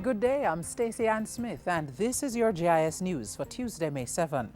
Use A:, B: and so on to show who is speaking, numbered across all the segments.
A: Good day, I'm Stacey Ann Smith, and this is your GIS News for Tuesday, May 7.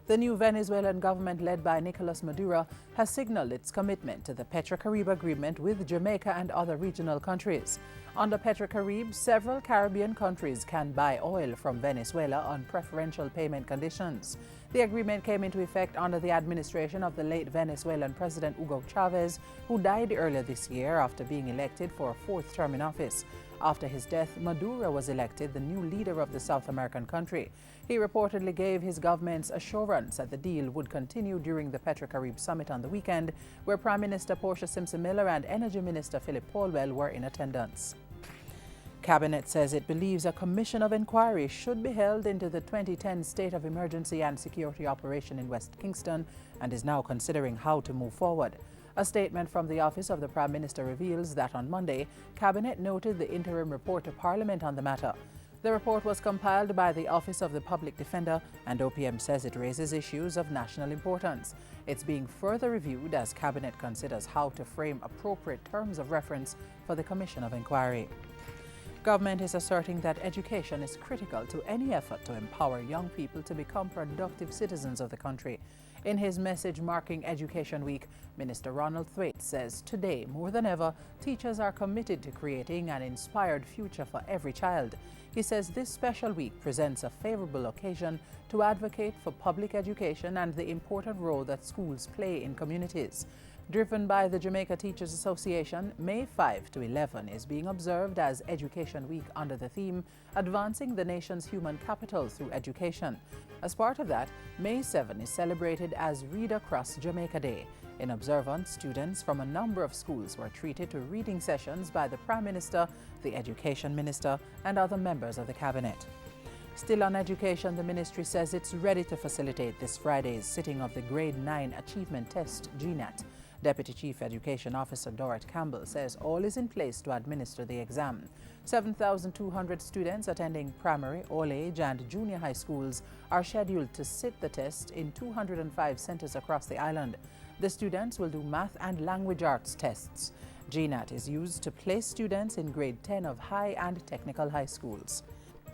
A: The new Venezuelan government led by Nicolas Maduro has signaled its commitment to the Petrocaribe agreement with Jamaica and other regional countries. Under Petrocaribe, several Caribbean countries can buy oil from Venezuela on preferential payment conditions. The agreement came into effect under the administration of the late Venezuelan President Hugo Chavez, who died earlier this year after being elected for a fourth term in office. After his death, Maduro was elected the new leader of the South American country. He reportedly gave his government's assurance that the deal would continue during the Petrocaribe summit on the weekend, where Prime Minister Portia Simpson-Miller and Energy Minister Philip Paulwell were in attendance. Cabinet says it believes a commission of inquiry should be held into the 2010 State of Emergency and Security operation in West Kingston and is now considering how to move forward. A statement from the Office of the Prime Minister reveals that on Monday, Cabinet noted the interim report to Parliament on the matter. The report was compiled by the Office of the Public Defender, and OPM says it raises issues of national importance. It's being further reviewed as Cabinet considers how to frame appropriate terms of reference for the Commission of Inquiry. Government is asserting that education is critical to any effort to empower young people to become productive citizens of the country. In his message marking Education Week, Minister Ronald Thwaite says today, more than ever, teachers are committed to creating an inspired future for every child. He says this special week presents a favorable occasion to advocate for public education and the important role that schools play in communities. Driven by the Jamaica Teachers Association, May 5 to 11 is being observed as Education Week under the theme, Advancing the Nation's Human Capital Through Education. As part of that, May 7 is celebrated as Read Across Jamaica Day. In observance, students from a number of schools were treated to reading sessions by the Prime Minister, the Education Minister, and other members of the Cabinet. Still on education, the ministry says it's ready to facilitate this Friday's sitting of the Grade 9 Achievement Test, GNAT. Deputy Chief Education Officer Dorrit Campbell says all is in place to administer the exam. 7,200 students attending primary, all-age and junior high schools are scheduled to sit the test in 205 centers across the island. The students will do math and language arts tests. GNAT is used to place students in grade 10 of high and technical high schools.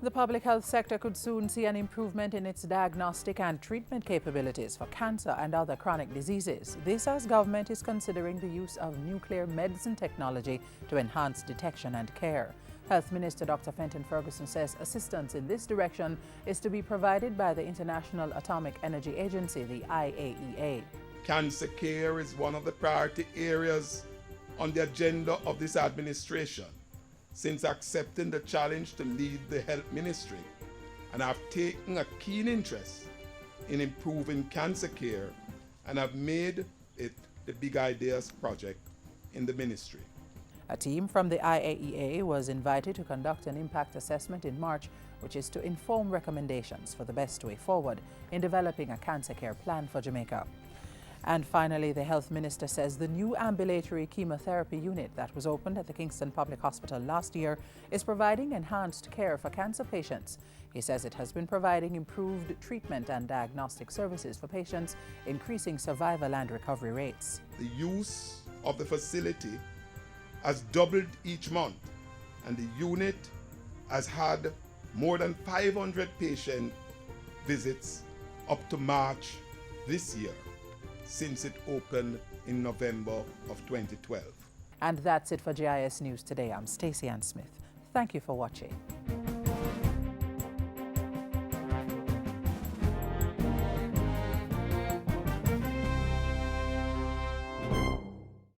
A: The public health sector could soon see an improvement in its diagnostic and treatment capabilities for cancer and other chronic diseases. This as government is considering the use of nuclear medicine technology to enhance detection and care. Health Minister Dr. Fenton Ferguson says assistance in this direction is to be provided by the International Atomic Energy Agency, the IAEA.
B: Cancer care is one of the priority areas on the agenda of this administration. Since accepting the challenge to lead the health ministry, and I've taken a keen interest in improving cancer care and have made it the Big Ideas project in the ministry.
A: A team from the IAEA was invited to conduct an impact assessment in March, which is to inform recommendations for the best way forward in developing a cancer care plan for Jamaica. And finally, the health minister says the new ambulatory chemotherapy unit that was opened at the Kingston Public Hospital last year is providing enhanced care for cancer patients. He says it has been providing improved treatment and diagnostic services for patients, increasing survival and recovery rates.
B: The use of the facility has doubled each month, and the unit has had more than 500 patient visits up to March this year, since it opened in November of 2012.
A: And that's it for GIS News today. I'm Stacey Ann Smith. Thank you for watching.